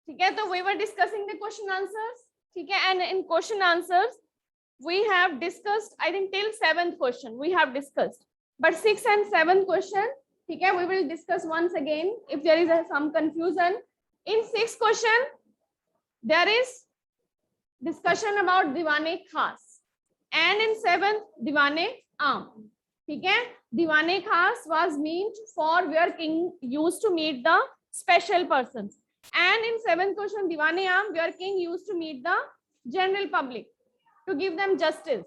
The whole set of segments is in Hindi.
ठीक है, तो we were discussing the question answers, ठीक है, and in question answers we have discussed, I think till 7th question we have discussed, but 6th and 7th question, ठीक है, we will discuss once again if there is some confusion. In 6th question there is discussion about दीवाने खास, and in 7th दीवाने आम, ठीक है. दीवाने खास was meant for where king used to meet the special persons, and in 7th question दीवाने आम where king used to meet the general public to give them justice,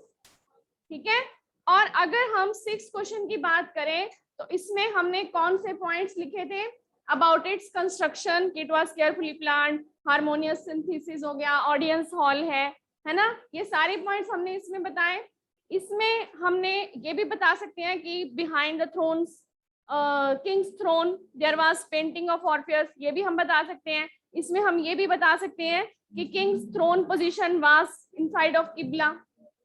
ठीक है. और अगर हम 6th क्वेश्चन की बात करें तो इसमें हमने कौन से पॉइंट्स लिखे थे? About its construction, it was carefully planned, harmonious synthesis हो गया, ऑडियंस हॉल है ना, ये सारे पॉइंट्स हमने इसमें बताए. इसमें हमने ये भी बता सकते हैं कि behind the thrones, kings throne there was painting of Orpheus, ये भी हम बता सकते हैं. इसमें हम ये भी बता सकते हैं कि kings throne position was inside of किबला,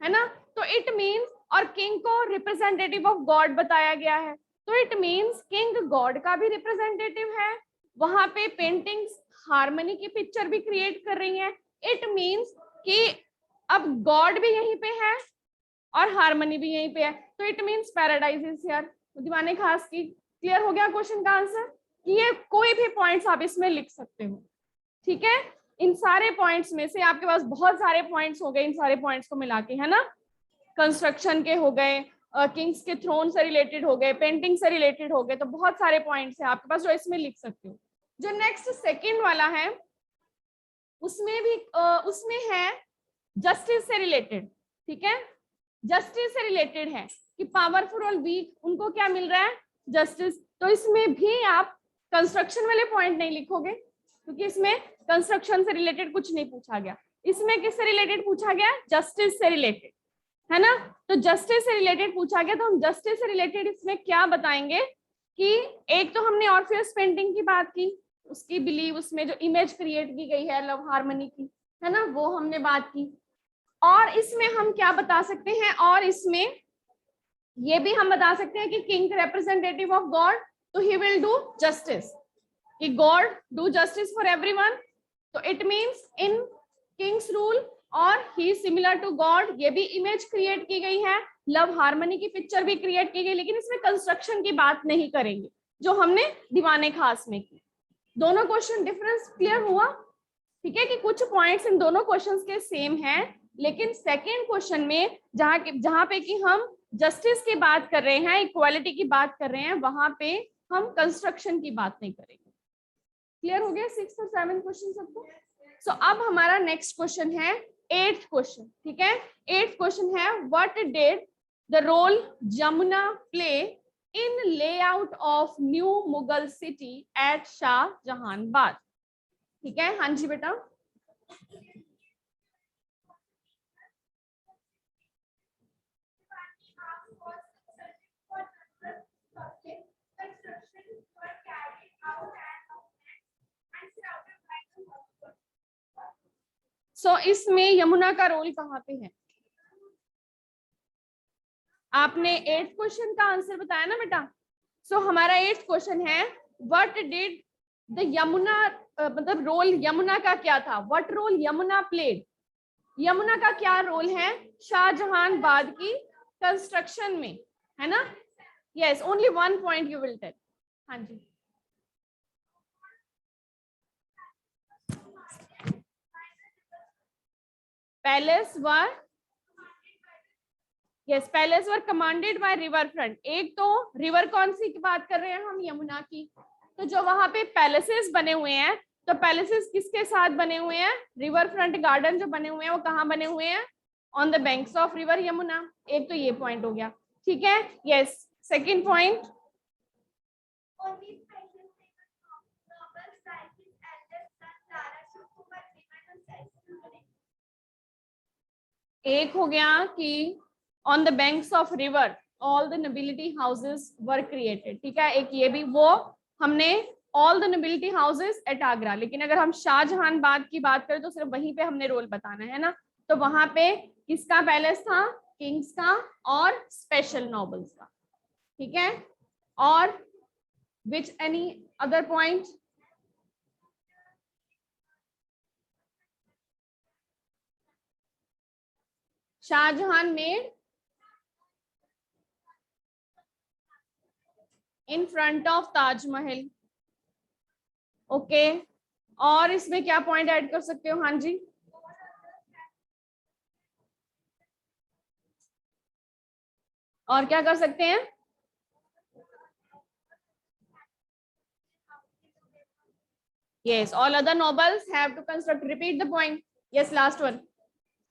है ना. तो इट मींस, और किंग को रिप्रेजेंटेटिव ऑफ गॉड बताया गया है, तो इट मींस किंग गॉड का भी रिप्रेजेंटेटिव है. वहां पे पेंटिंग्स हार्मनी की पिक्चर भी क्रिएट कर रही हैं. इट मींस कि अब गॉड भी यहीं पे है और हार्मनी भी यहीं पे है, तो it means paradise is here. दीवाने खास की क्लियर हो गया क्वेश्चन का आंसर कि ये कोई भी पॉइंट्स आप इसमें लिख सकते हो, ठीक है. इन सारे पॉइंट्स में से आपके पास बहुत सारे पॉइंट्स हो गए, इन सारे पॉइंट्स को मिला के, है ना. कंस्ट्रक्शन के हो गए, किंग्स के थ्रोन से रिलेटेड हो गए, पेंटिंग से रिलेटेड हो गए, तो बहुत सारे पॉइंट्स हैं आपके पास जो इसमें लिख सकते हो. जो नेक्स्ट सेकंड वाला है उसमें भी उसमें है जस्टिस से रिलेटेड, ठीक है. जस्टिस से रिलेटेड है कि पावरफुल और वीक उनको क्या मिल रहा है? जस्टिस. तो इसमें भी आप कंस्ट्रक्शन वाले पॉइंट नहीं लिखोगे क्योंकि इसमें कंस्ट्रक्शन से रिलेटेड कुछ नहीं पूछा गया. इसमें किससे रिलेटेड पूछा गया? जस्टिस से रिलेटेड, है ना. तो जस्टिस से रिलेटेड पूछा गया, तो हम जस्टिस से रिलेटेड इसमें क्या बताएंगे कि एक तो हमने ऑर्फियस पेंटिंग की बात की, उसकी बिलीव, उसमें जो इमेज क्रिएट की गई है लव हार्मनी की, है ना, वो हमने बात की. और इसमें हम क्या बता सकते हैं? और इसमें ये भी हम बता सकते हैं कि किंग रिप्रेजेंटेटिव ऑफ गॉड, तो ही विल डू जस्टिस, कि God do justice for everyone. तो it means in kings rule और ही सिमिलर टू गॉड, ये भी इमेज क्रिएट की गई है, लव हार्मनी की पिक्चर भी क्रिएट की गई, लेकिन इसमें कंस्ट्रक्शन की बात नहीं करेंगे जो हमने दीवाने खास में की. दोनों क्वेश्चन डिफरेंस क्लियर हुआ, ठीक है, कि कुछ पॉइंट्स इन दोनों क्वेश्चंस के सेम हैं, लेकिन सेकेंड क्वेश्चन में जहां पे कि हम जस्टिस की बात कर रहे हैं, इक्वालिटी की बात कर रहे हैं, वहां पे हम कंस्ट्रक्शन की बात नहीं करेंगे. क्लियर हो गया 6th और 7th क्वेश्चन सबको? सो अब हमारा नेक्स्ट क्वेश्चन है 8th क्वेश्चन, ठीक है. 8th क्वेश्चन है what did the role Yamuna play in layout of new Mughal city at Shahjahanabad, ठीक है. हाँ जी बेटा. सो इसमें यमुना का रोल कहाँ पे है? आपने 8th क्वेश्चन का आंसर बताया ना बेटा. सो हमारा 8th क्वेश्चन है व्हाट डिड द यमुना, मतलब रोल यमुना का क्या था? What role Yamuna played, Yamuna का क्या रोल है शाहजहानबाद की कंस्ट्रक्शन में, है ना. Yes, only 1 point you will tell. हाँ जी. Palace were, yes, palace were commanded by river front. एक तो रिवर कौन सी की बात कर रहे हैं हम? यमुना की. तो जो वहां पे पैलेसेस बने हुए हैं, तो पैलेसेस किसके साथ बने हुए हैं? रिवर फ्रंट गार्डन जो बने हुए हैं वो कहाँ बने हुए हैं? On the banks of river Yamuna. एक तो ये पॉइंट हो गया, ठीक है. यस, सेकेंड पॉइंट, एक हो गया कि on the banks of river all the nobility houses were created, ठीक है. एक ये भी, वो हमने all the nobility houses at Agra, लेकिन अगर हम शाहजहानबाद की बात करें तो सिर्फ वहीं पे हमने रोल बताना है ना. तो वहां पे किसका पैलेस था? किंग्स का और स्पेशल नोबल्स का, ठीक है. और which any other point? Shahjahan made in front of Taj Mahal. Okay, और इसमें क्या पॉइंट ऐड कर सकते हो? हाँ जी, और क्या कर सकते हैं? Yes, all other nobles have to construct. Repeat the point. Yes, last one.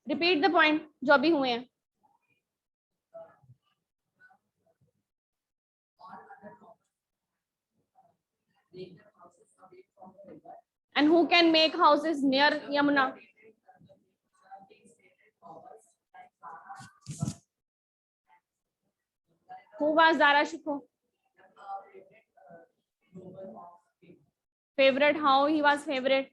Repeat the point जो अभी हुए हैं. And who can make houses near Yamuna? Who was Dara Shikoh? Favorite? How he was favorite?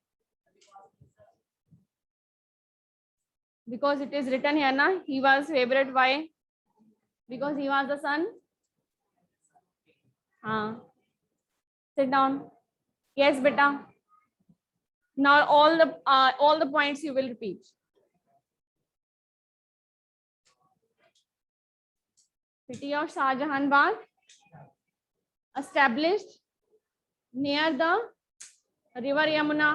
Because it is written here, na? He was favorite. Why? Because he was the son. Sit down. Yes, beta. Now all the points you will repeat. City of Shahjahan Bagh established near the river Yamuna.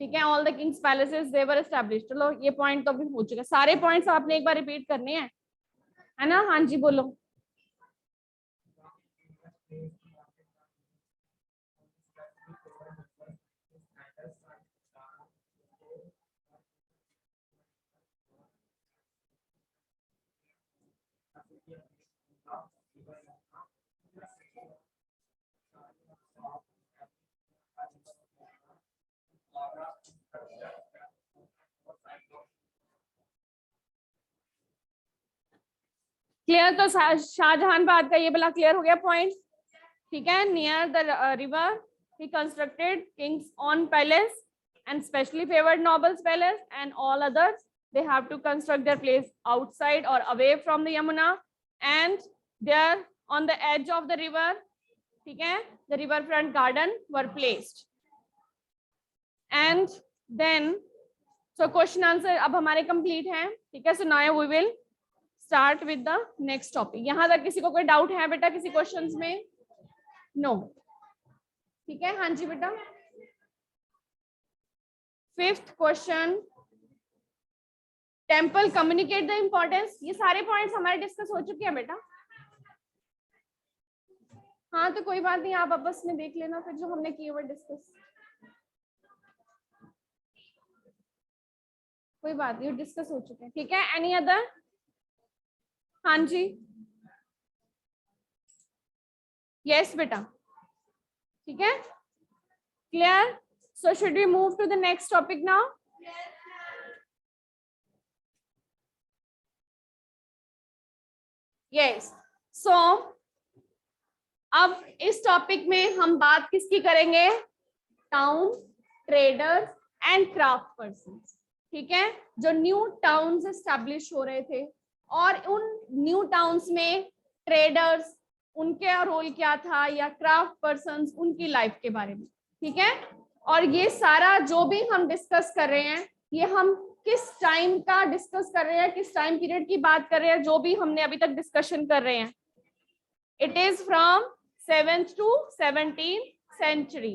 ठीक है, all the Kings palaces they were established. चलो ये पॉइंट तो अभी हो चुका है, सारे पॉइंट्स आपने एक बार रिपीट करने हैं, है ना? हाँ जी बोलो। क्लियर? तो शाहजहां बाग का ये वाला क्लियर हो गया पॉइंट, ठीक है। Near the river he constructed Kings on palace and specially favored nobles palace, and all others they have to construct their place outside or away from the Yamuna, and there on the edge of the river, ठीक है, the river front garden were placed. And then so question answer अब हमारे complete हैं, ठीक है। So now we will start with the next topic. यहाँ तक किसी को कोई डाउट है बेटा किसी क्वेश्चंस में? नो, ठीक है। हाँ जी बेटा। Fifth question, temple communicate the importance. ये सारे पॉइंट्स हमारे डिस्कस हो चुके हैं बेटा। हाँ तो कोई बात नहीं, आप आपस में देख लेना फिर जो हमने किए हुए डिस्कस, कोई बात नहीं, डिस्कस हो चुके हैं, ठीक है। Any other? हाँ जी, यस बेटा, ठीक है, clear. So should we move to the next topic now? Yes. So अब इस टॉपिक में हम बात किसकी करेंगे? Town, traders and craft persons, ठीक है। जो न्यू टाउन्स एस्टैब्लिश हो रहे थे और उन न्यू टाउन्स में ट्रेडर्स, उनका रोल क्या था, या क्राफ्ट पर्सन्स उनकी लाइफ के बारे में, ठीक है। और ये सारा जो भी हम डिस्कस कर रहे हैं, ये हम किस टाइम का डिस्कस कर रहे हैं, किस टाइम पीरियड की बात कर रहे हैं, जो भी हमने अभी तक डिस्कशन कर रहे हैं, it is from 7th to 17th century,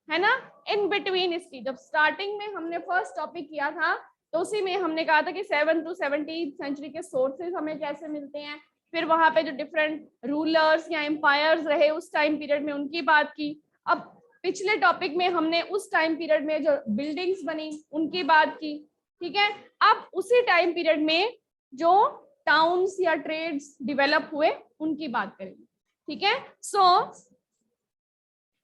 है ना। इन बिटवीन इसकी जब स्टार्टिंग में हमने फर्स्ट टॉपिक किया था तो उसी में हमने कहा था कि 7th to 17th सेंचुरी के सोर्सेज हमें कैसे मिलते हैं, फिर वहां पे जो डिफरेंट रूलर्स या एम्पायर्स रहे उस टाइम पीरियड में उनकी बात की। अब पिछले टॉपिक में हमने उस टाइम पीरियड में जो बिल्डिंग्स बनी उनकी बात की, ठीक है। अब उसी टाइम पीरियड में जो टाउन्स या ट्रेड्स डेवलप हुए उनकी बात करेंगे, ठीक है। सो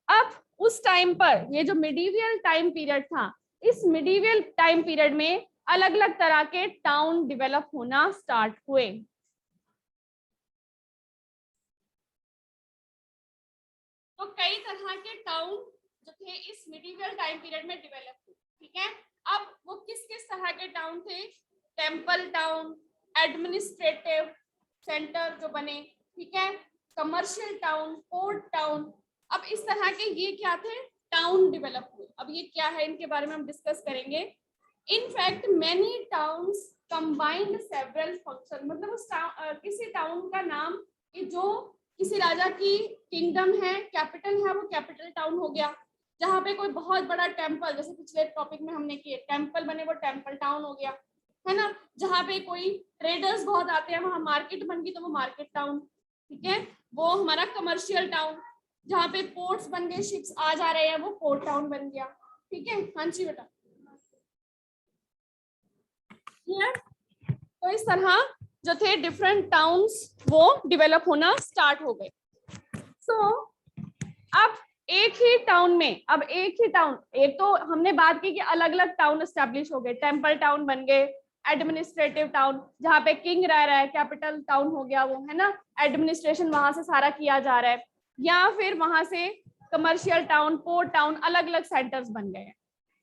अब उस टाइम पर ये जो मिडीवियल टाइम पीरियड था, इस मिडीवियल टाइम पीरियड में अलग अलग तरह के टाउन डेवलप होना स्टार्ट हुए। तो कई तरह के टाउन जो थे इस मिडीवियल टाइम पीरियड में डेवलप हुए, ठीक है। अब वो किस किस तरह के टाउन थे? टेम्पल टाउन, एडमिनिस्ट्रेटिव सेंटर जो बने, ठीक है, कमर्शियल टाउन, पोर्ट टाउन। अब इस तरह के ये क्या थे? टाउन डेवलप हुए। अब ये क्या है, इनके बारे में हम डिस्कस करेंगे। In fact many towns combined several function, मतलब उस किसी टाउन का नाम कि जो किसी राजा की किंगडम है, कैपिटल है, वो कैपिटल टाउन हो गया। जहाँ पे कोई बहुत बड़ा टेम्पल, जैसे पिछले टॉपिक में हमने किए टेम्पल बने, वो टेम्पल टाउन हो गया, है ना। जहाँ पे कोई ट्रेडर्स बहुत आते हैं, वहां मार्केट बन गई तो वो मार्केट टाउन, ठीक है, वो हमारा कमर्शियल टाउन। जहाँ पे पोर्ट्स बन गए, शिप्स आ जा रहे हैं, वो पोर्ट टाउन बन गया, ठीक है। हाँ जी बेटा, तो इस तरह जो थे डिफरेंट टाउन्स वो डेवलप होना स्टार्ट हो गए। सो अब एक ही टाउन में, अब एक ही टाउन, एक तो हमने बात की कि अलग अलग टाउन एस्टेब्लिश हो गए, टेम्पल टाउन बन गए, एडमिनिस्ट्रेटिव टाउन जहाँ पे किंग रह रहा है, कैपिटल टाउन हो गया वो, है ना, एडमिनिस्ट्रेशन वहां से सारा किया जा रहा है, या फिर वहां से कमर्शियल टाउन, पोर्ट टाउन, अलग अलग सेंटर्स बन गए हैं।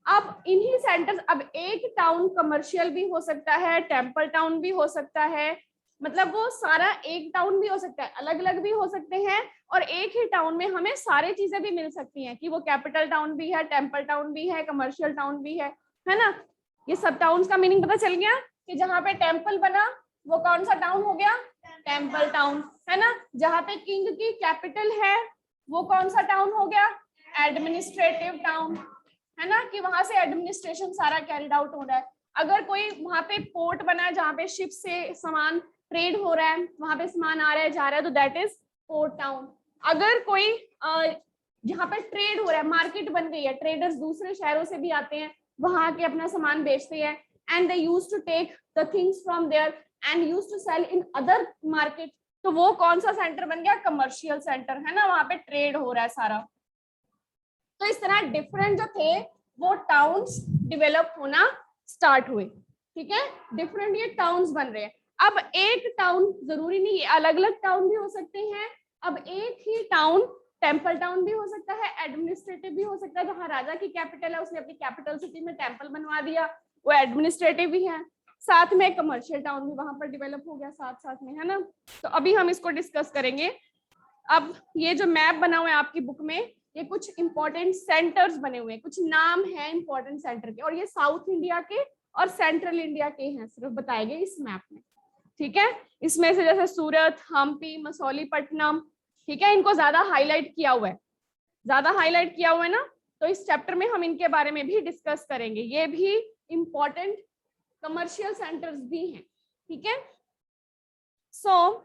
अब इन्हीं सेंटर्स, अब एक टाउन कमर्शियल भी हो सकता है, टेम्पल टाउन भी हो सकता है, मतलब वो सारा एक टाउन भी हो सकता है, अलग अलग भी हो सकते हैं, और एक ही टाउन में हमें सारी चीजें भी मिल सकती हैं कि वो कैपिटल टाउन भी है, टेम्पल टाउन भी है, कमर्शियल टाउन भी है ना। ये सब टाउन्स का मीनिंग पता चल गया कि जहाँ पे टेम्पल बना वो कौन सा टाउन हो गया, टेम्पल टाउन, है ना। जहाँ पे किंग की कैपिटल है वो कौन सा टाउन हो गया, एडमिनिस्ट्रेटिव टाउन, है ना, कि वहां से एडमिनिस्ट्रेशन सारा कैरिड आउट हो रहा है। अगर कोई वहां पे पोर्ट बना है जहाँ पे शिप से सामान ट्रेड हो रहा है, वहां पे सामान आ रहा है जा रहा है, तो दैट इज पोर्ट टाउन। अगर कोई जहाँ पे ट्रेड हो रहा है, मार्केट बन गई है, ट्रेडर्स दूसरे शहरों से भी आते हैं, वहां के अपना सामान बेचते हैं, and they use to take the things from there and use to sell in other market, तो वो कौन सा सेंटर बन गया, कमर्शियल सेंटर, है ना, वहां पे ट्रेड हो रहा है सारा। तो इस तरह डिफरेंट जो थे वो टाउन्स डेवलप होना स्टार्ट हुए, ठीक है, डिफरेंट ये टाउन्स बन रहे हैं। अब एक टाउन जरूरी नहीं है, अलग अलग टाउन भी हो सकते हैं। अब एक ही टाउन टेम्पल टाउन भी हो सकता है, एडमिनिस्ट्रेटिव भी हो सकता है, जहां राजा की कैपिटल है उसने अपनी कैपिटल सिटी में टेम्पल बनवा दिया, वो एडमिनिस्ट्रेटिव भी है, साथ में कमर्शियल टाउन भी वहां पर डेवलप हो गया साथ साथ में, है ना। तो अभी हम इसको डिस्कस करेंगे। अब ये जो मैप बना हुआ है आपकी बुक में, ये कुछ इंपॉर्टेंट सेंटर्स बने हुए हैं, कुछ नाम है इंपॉर्टेंट सेंटर के, और ये साउथ इंडिया के और सेंट्रल इंडिया के हैं सिर्फ बताए गए इस मैप में, ठीक है। इसमें से जैसे सूरत, हम्पी, मसौलीपट्टनम, ठीक है, इनको ज्यादा हाईलाइट किया हुआ है, ज्यादा हाईलाइट किया हुआ है ना, तो इस चैप्टर में हम इनके बारे में भी डिस्कस करेंगे, ये भी इंपॉर्टेंट कमर्शियल सेंटर्स भी हैं, ठीक है। सो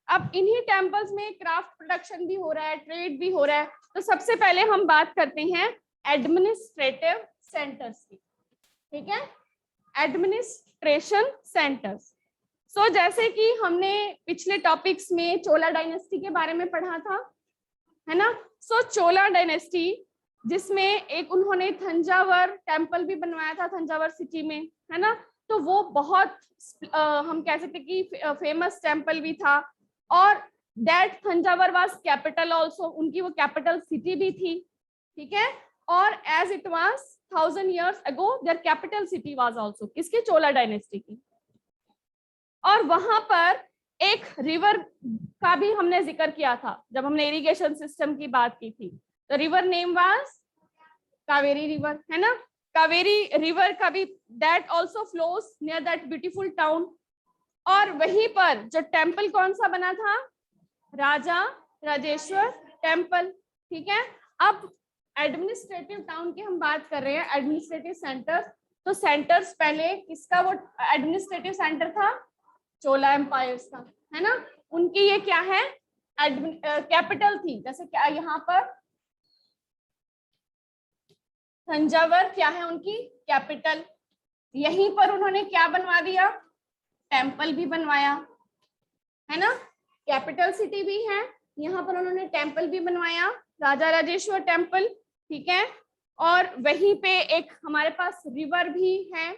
अब इन्हीं टेम्पल्स में क्राफ्ट प्रोडक्शन भी हो रहा है, ट्रेड भी हो रहा है। तो सबसे पहले हम बात करते हैं एडमिनिस्ट्रेटिव सेंटर्स की, ठीक है, एडमिनिस्ट्रेशन सेंटर्स। सो जैसे कि हमने पिछले टॉपिक्स में चोला डायनेस्टी के बारे में पढ़ा था, है ना। सो चोला डायनेस्टी जिसमें एक उन्होंने थंजावर टेम्पल भी बनवाया था थंजावर सिटी में, है ना, तो वो बहुत हम कह सकते कि फेमस टेम्पल भी था, और that Thanjavur was capital also, उनकी वो कैपिटल सिटी भी थी, ठीक है। और as it was 1000 years ago their capital city was also, किसकी, चोला डायनेस्टी की। और वहां पर एक रिवर का भी हमने जिक्र किया था जब हमने इरिगेशन सिस्टम की बात की थी, तो river name was Kaveri river, है ना। कावेरी रिवर का भी that also flows near that beautiful town. और वहीं पर जो टेम्पल कौन सा बना था, राजा राजेश्वर टेम्पल, ठीक है। अब एडमिनिस्ट्रेटिव टाउन की हम बात कर रहे हैं, एडमिनिस्ट्रेटिव सेंटर, तो सेंटर्स पहले किसका वो एडमिनिस्ट्रेटिव सेंटर था, चोला एम्पायर्स का, है ना। उनकी ये क्या है, कैपिटल थी, जैसे क्या यहाँ पर तंजावर क्या है उनकी कैपिटल, यहीं पर उन्होंने क्या बनवा दिया, टेम्पल भी बनवाया, है ना, कैपिटल सिटी भी है, यहाँ पर उन्होंने टेम्पल भी बनवाया, राजा राजेश्वर टेम्पल, ठीक है। और वहीं पे एक हमारे पास रिवर भी है,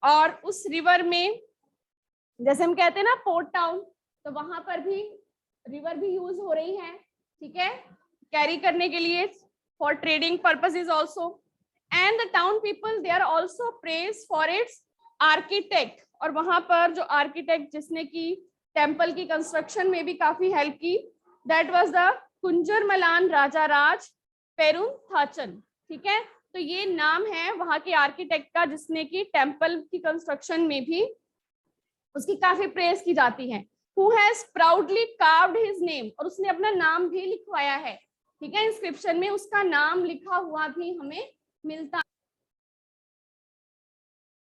और उस रिवर में जैसे हम कहते हैं ना पोर्ट टाउन, तो वहां पर भी रिवर भी यूज हो रही है, ठीक है, कैरी करने के लिए, for trading purposes also. And the town people they are also praise for its architect, और वहां पर जो आर्किटेक्ट जिसने की टेम्पल की कंस्ट्रक्शन में भी काफी हेल्प की, दैट वाज द कुंजरमलान राजा राज पेरुंथाचन, ठीक है। तो ये नाम है वहां के आर्किटेक्ट का जिसने की टेम्पल की कंस्ट्रक्शन में भी उसकी काफी प्रेज की जाती है। Who has proudly carved his name, और उसने अपना नाम भी लिखवाया है, ठीक है, इंस्क्रिप्शन में उसका नाम लिखा हुआ भी हमें मिलता।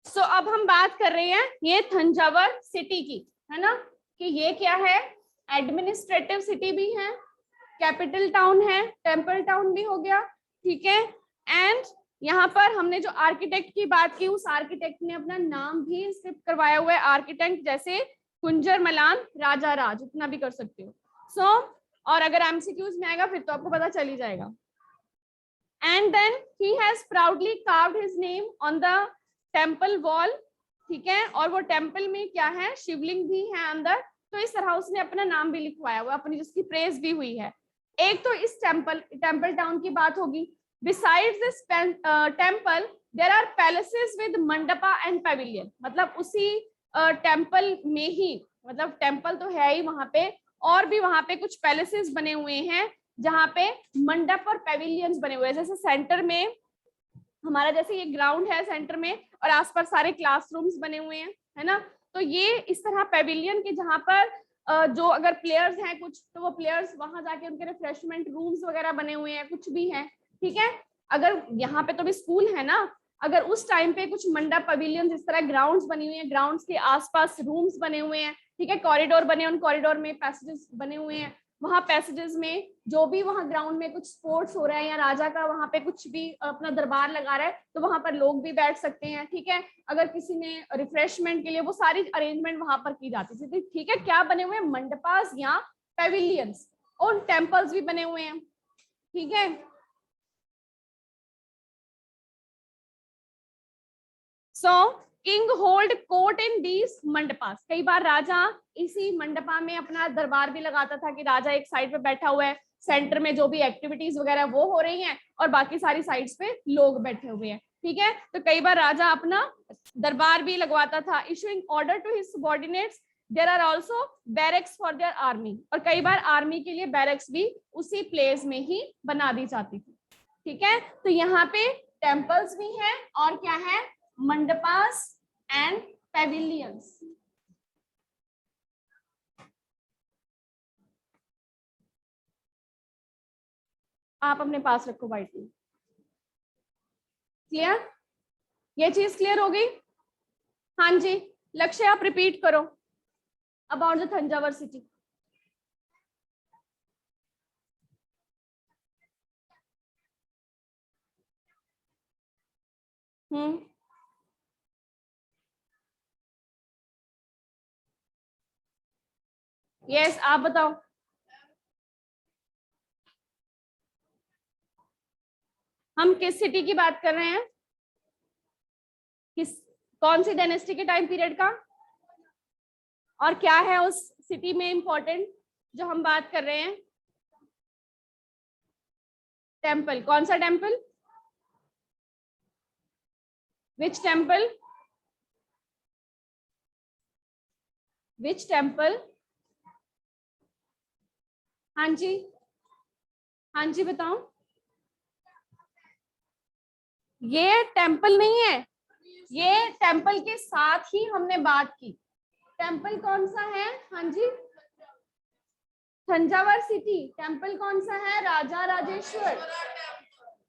सो अब हम बात कर रहे हैं ये थंजावर सिटी की, है ना, कि ये क्या है, एडमिनिस्ट्रेटिव सिटी भी है, कैपिटल टाउन है, टेम्पल टाउन भी हो गया, ठीक है। एंड यहाँ पर हमने जो आर्किटेक्ट की बात की, उस आर्किटेक्ट ने अपना नाम भी स्क्रिप्ट करवाया हुआ है, आर्किटेक्ट जैसे कुंजर मलान राजा राज, इतना भी कर सकते हो। सो और अगर एमसीक्यूज में आएगा फिर तो आपको पता चल ही जाएगा। And then he has proudly carved his name on the temple wall, ठीक है, और वो टेम्पल में क्या है, शिवलिंग भी है अंदर, तो इस तरह उसने अपना नाम भी लिखवाया हुआ, अपनी जिसकी प्रेज भी हुई है। एक तो इस टेम्पल टाउन की बात होगी। Besides this temple there are palaces with mandapa and pavilion, मतलब उसी टेम्पल में ही, मतलब टेम्पल तो है ही वहां पे, और भी वहां पे कुछ पैलेसेस बने हुए हैं जहाँ पे मंडप और पैविलियंस बने हुए हैं। जैसे सेंटर में हमारा, जैसे ये ग्राउंड है सेंटर में, और आसपास सारे क्लासरूम्स बने हुए हैं, है ना, तो ये इस तरह पैविलियन के जहाँ पर जो अगर प्लेयर्स हैं कुछ, तो वो प्लेयर्स वहां जाके उनके रिफ्रेशमेंट रूम्स वगैरह बने हुए हैं, कुछ भी हैं, ठीक है। अगर यहाँ पे तो भी स्कूल है ना, अगर उस टाइम पे कुछ मंडप पवेलियंस इस तरह ग्राउंड्स बनी हुई हैं, ग्राउंड्स के आसपास रूम्स बने हुए हैं, ठीक है, कॉरिडोर बने, उन कॉरिडोर में पैसेजेस बने हुए हैं, वहां पैसेजेस में जो भी वहां ग्राउंड में कुछ स्पोर्ट्स हो रहा है या राजा का वहां पे कुछ भी अपना दरबार लगा रहा है, तो वहां पर लोग भी बैठ सकते हैं, ठीक है। अगर किसी ने रिफ्रेशमेंट के लिए, वो सारी अरेंजमेंट वहां पर की जाती थी, ठीक है। क्या बने हुए हैं, मंडपास या पेविलियंस, और टेम्पल्स भी बने हुए हैं, ठीक है। So king hold court in these mandapas, कई बार राजा इसी मंडपा में अपना दरबार भी लगाता था, कि राजा एक साइड पे बैठा हुआ है, सेंटर में जो भी एक्टिविटीज वगैरह वो हो रही हैं, और बाकी सारी साइड्स पे लोग बैठे हुए हैं, ठीक है। तो कई बार राजा अपना दरबार भी लगवाता था। Issuing order to his subordinates, there are also barracks for their army, और कई बार आर्मी के लिए बैरक्स भी उसी प्लेस में ही बना दी जाती थी, ठीक है। तो यहाँ पे टेम्पल्स भी हैं, और क्या है, मंडपास एंड पेविलियंस। आप अपने पास रखो व्हाइट में। क्लियर, ये चीज क्लियर हो गई? हाँ जी, लक्ष्य आप रिपीट करो अबाउट द थंजावर सिटी। यस, आप बताओ। हम किस सिटी की बात कर रहे हैं, किस, कौन सी डायनेस्टी के टाइम पीरियड का, और क्या है उस सिटी में इंपॉर्टेंट जो हम बात कर रहे हैं? टेम्पल, कौन सा temple, which temple, which temple? हाँ जी, हाँ जी बताओ। ये टेम्पल नहीं है, ये टेम्पल के साथ ही हमने बात की। टेम्पल कौन सा है? हाँ जी, थंजावर सिटी। टेम्पल कौन सा है? राजा राजेश्वर,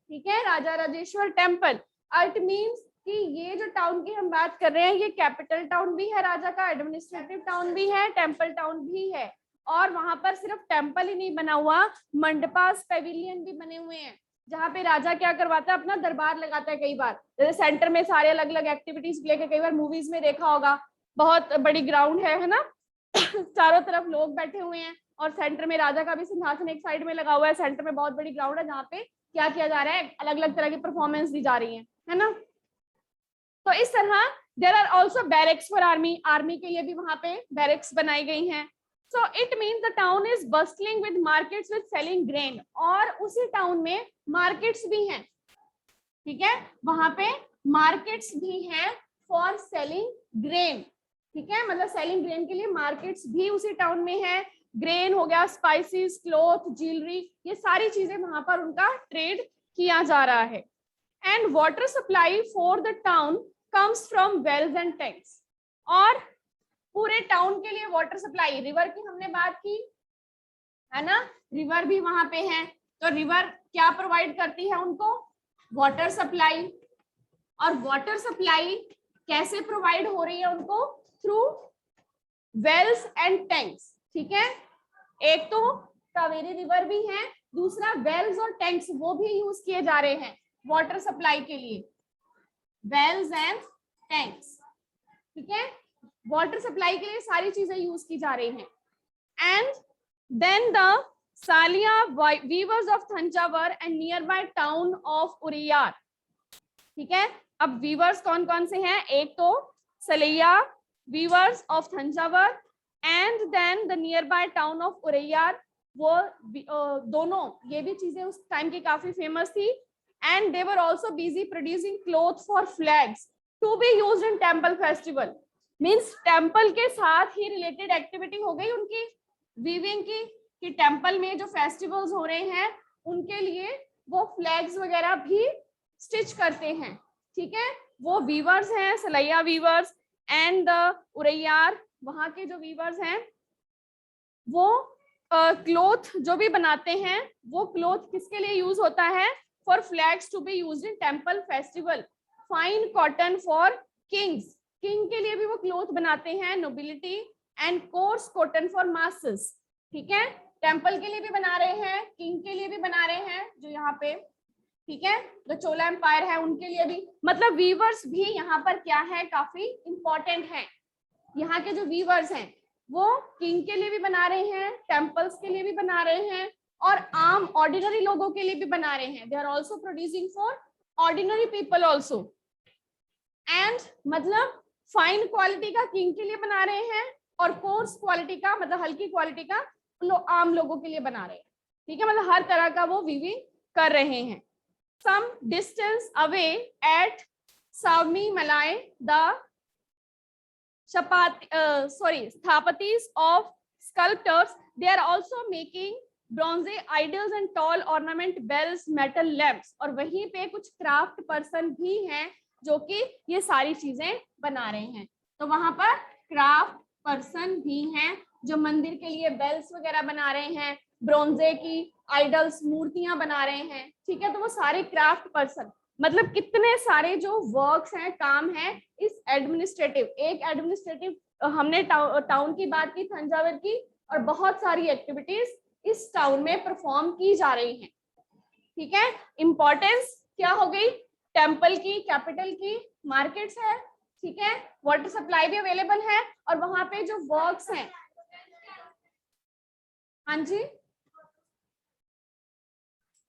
ठीक है, राजा राजेश्वर टेम्पल। इट मींस कि ये जो टाउन की हम बात कर रहे हैं, ये कैपिटल टाउन भी है राजा का, एडमिनिस्ट्रेटिव टाउन भी है, टेम्पल टाउन भी है, और वहां पर सिर्फ टेम्पल ही नहीं बना हुआ, मंडपास पेविलियन भी बने हुए हैं, जहाँ पे राजा क्या करवाता है, अपना दरबार लगाता है। कई बार जैसे सेंटर में सारे अलग अलग एक्टिविटीज लेके, कई बार मूवीज में देखा होगा, बहुत बड़ी ग्राउंड है ना चारों तरफ लोग बैठे हुए हैं, और सेंटर में राजा का भी सिंहासन एक साइड में लगा हुआ है, सेंटर में बहुत बड़ी ग्राउंड है जहाँ पे क्या किया जा रहा है, अलग अलग तरह की परफॉर्मेंस दी जा रही है ना। तो इस तरह there are also barracks for army, army के लिए भी वहां पे बैरक्स बनाई गई हैं। So it means the town is bustling with markets with selling grain, और उसी टाउन में मार्केट्स भी हैं, ठीक है, वहां पे मार्केट्स भी हैं फॉर सेलिंग ग्रेन, ठीक है, मतलब सेलिंग ग्रेन के लिए मार्केट्स भी उसी टाउन में है। ग्रेन हो गया, स्पाइसेस, क्लॉथ, ज्वेलरी, ये सारी चीजें वहां पर उनका ट्रेड किया जा रहा है। And water supply for the town comes from wells and tanks. और पूरे टाउन के लिए वाटर सप्लाई, रिवर की हमने बात की है ना, रिवर भी वहां पे है, तो रिवर क्या प्रोवाइड करती है उनको, वाटर सप्लाई। और वाटर सप्लाई कैसे प्रोवाइड हो रही है उनको, थ्रू वेल्स एंड टैंक्स। ठीक है, एक तो कावेरी रिवर भी है, दूसरा वेल्स और टैंक्स वो भी यूज किए जा रहे हैं वाटर सप्लाई के लिए, वेल्स एंड टैंक्स। ठीक है, वाटर सप्लाई के लिए सारी चीजें यूज की जा रही हैं। And then the Saliya weavers of Thanjavur and near by town of Uraiyur. ठीक है, अब वीवर्स कौन कौन से हैं, एक तो Saliya weavers of Thanjavur and then the near by town of Uraiyur, वो दोनों ये भी चीजें उस टाइम की काफी फेमस थी। And they were also busy producing cloth for flags to be used in temple festival. Means temple के साथ ही रिलेटेड एक्टिविटी हो गई उनकी वीविंग की, कि टेंपल में जो फेस्टिवल्स हो रहे हैं उनके लिए वो फ्लैग्स वगैरह भी स्टिच करते हैं। ठीक है, वो वीवर्स हैं, सलैया वीवर्स एंड द उरैयार, वहां के जो वीवर्स हैं वो क्लोथ जो भी बनाते हैं, वो क्लोथ किसके लिए यूज होता है, for flags to be used in temple festival. Fine cotton for kings, king के लिए भी वो क्लोथ बनाते हैं, nobility, and coarse cotton for masses. ठीक है, टेंपल के लिए भी बना रहे हैं, किंग के लिए भी बना रहे हैं जो यहाँ पे, ठीक है, जो चोला एम्पायर है उनके लिए भी, मतलब वीवर्स भी यहाँ पर क्या है, काफी इंपॉर्टेंट है। यहाँ के जो वीवर्स हैं वो किंग के लिए भी बना रहे हैं, टेम्पल्स के लिए भी बना रहे हैं, और आम ऑर्डिनरी लोगों के लिए भी बना रहे हैं। They are also producing for ordinary people also. And मतलब फाइन क्वालिटी का किंग के लिए बना रहे हैं, और कोर्स क्वालिटी का मतलब हल्की क्वालिटी का आम लोगों के लिए बना रहे हैं। ठीक है, मतलब हर तरह का वो वीविंग कर रहे हैं। Some distance away at Savmi Malai, the sthapatis of sculptors, they are also making bronze idols and tall ornament bells, metal lamps। और वहीं पे कुछ क्राफ्ट पर्सन भी हैं जो कि ये सारी चीजें बना रहे हैं। तो वहां पर क्राफ्ट पर्सन भी हैं जो मंदिर के लिए बेल्स वगैरह बना रहे हैं, ब्रोंजे की आइडल्स मूर्तियां बना रहे हैं। ठीक है, तो वो सारे क्राफ्ट पर्सन, मतलब कितने सारे जो वर्क्स हैं, काम है इस एडमिनिस्ट्रेटिव, एक एडमिनिस्ट्रेटिव हमने टाउन की बात की, थंजावर की, और बहुत सारी एक्टिविटीज इस टाउन में परफॉर्म की जा रही हैं। ठीक है, इंपॉर्टेंस क्या हो गई, टेम्पल की, कैपिटल की, मार्केट्स है, ठीक है, वाटर सप्लाई भी अवेलेबल है, और वहां पे जो वर्क्स हैं, हाँ जी,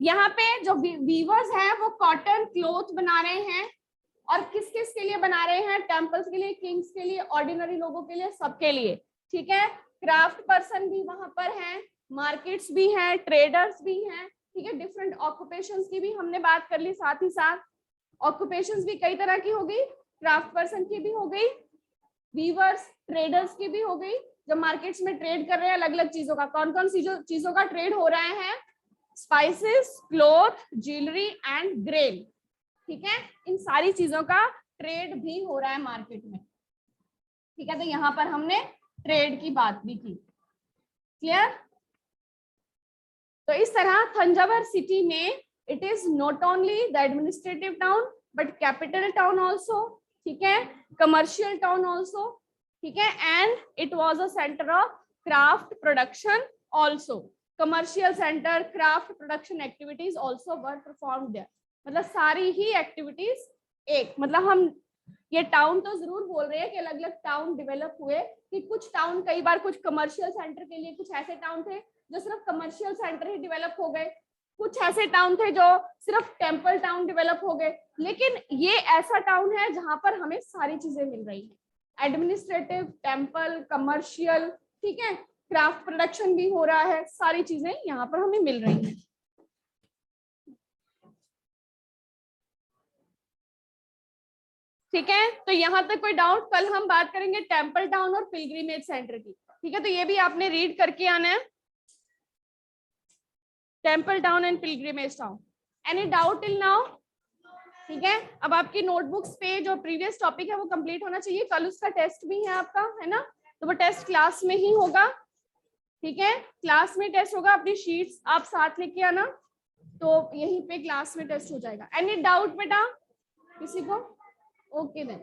यहाँ पे जो वीवर्स हैं वो कॉटन क्लॉथ बना रहे हैं, और किस किस के लिए बना रहे हैं, टेम्पल्स के लिए, किंग्स के लिए, ऑर्डिनरी लोगों के लिए, सबके लिए। ठीक है, क्राफ्ट पर्सन भी वहां पर हैं, मार्केट्स भी हैं, ट्रेडर्स भी हैं। ठीक है, डिफरेंट ऑक्यूपेशंस की भी हमने बात कर ली, साथ ही साथ ऑक्यूपेशंस भी कई तरह की हो गई, क्राफ्ट पर्सन की भी हो गई, वीवर्स ट्रेडर्स की भी हो गई, जो मार्केट्स में ट्रेड कर रहे हैं अलग अलग चीजों का। कौन कौन सी चीजों का ट्रेड हो रहा है, spices, cloth, jewellery and grain. ठीक है, इन सारी चीजों का ट्रेड भी हो रहा है मार्केट में। ठीक है, तो यहाँ पर हमने ट्रेड की बात भी की। क्लियर? तो इस तरह थंजावर सिटी में it is not only the administrative town but capital town also. ठीक है, कमर्शियल टाउन ऑल्सो। ठीक है, and it was a centre of craft production also. Commercial centre, craft production activities also were performed there. मतलब सारी ही एक्टिविटीज एक, मतलब हम ये टाउन तो जरूर बोल रहे हैं कि अलग अलग टाउन डेवलप हुए, कि कुछ टाउन कई बार कुछ कमर्शियल सेंटर के लिए, कुछ ऐसे टाउन थे जो सिर्फ कमर्शियल सेंटर ही डेवलप हो गए, कुछ ऐसे टाउन थे जो सिर्फ टेम्पल टाउन डेवलप हो गए। लेकिन ये ऐसा टाउन है जहां पर हमें सारी चीजें मिल रही हैं, एडमिनिस्ट्रेटिव, टेम्पल, कमर्शियल, ठीक है, क्राफ्ट प्रोडक्शन भी हो रहा है, सारी चीजें यहाँ पर हमें मिल रही हैं। ठीक है, तो यहाँ तक कोई डाउट? कल हम बात करेंगे टेम्पल टाउन और पिलग्रिमेज सेंटर की। ठीक है, तो ये भी आपने रीड करके आना है, temple town and pilgrimage town. Any doubt till now? ठीक है, अब आपकी नोटबुक्स पे जो प्रीवियस टॉपिक है वो कंप्लीट होना चाहिए, कल उसका टेस्ट भी है आपका, है ना, तो वो टेस्ट क्लास में ही होगा। ठीक है, क्लास में टेस्ट होगा, अपनी शीट्स आप साथ लेके आना, तो यहीं पे क्लास में टेस्ट हो जाएगा। एनी डाउट बेटा किसी को? Okay then.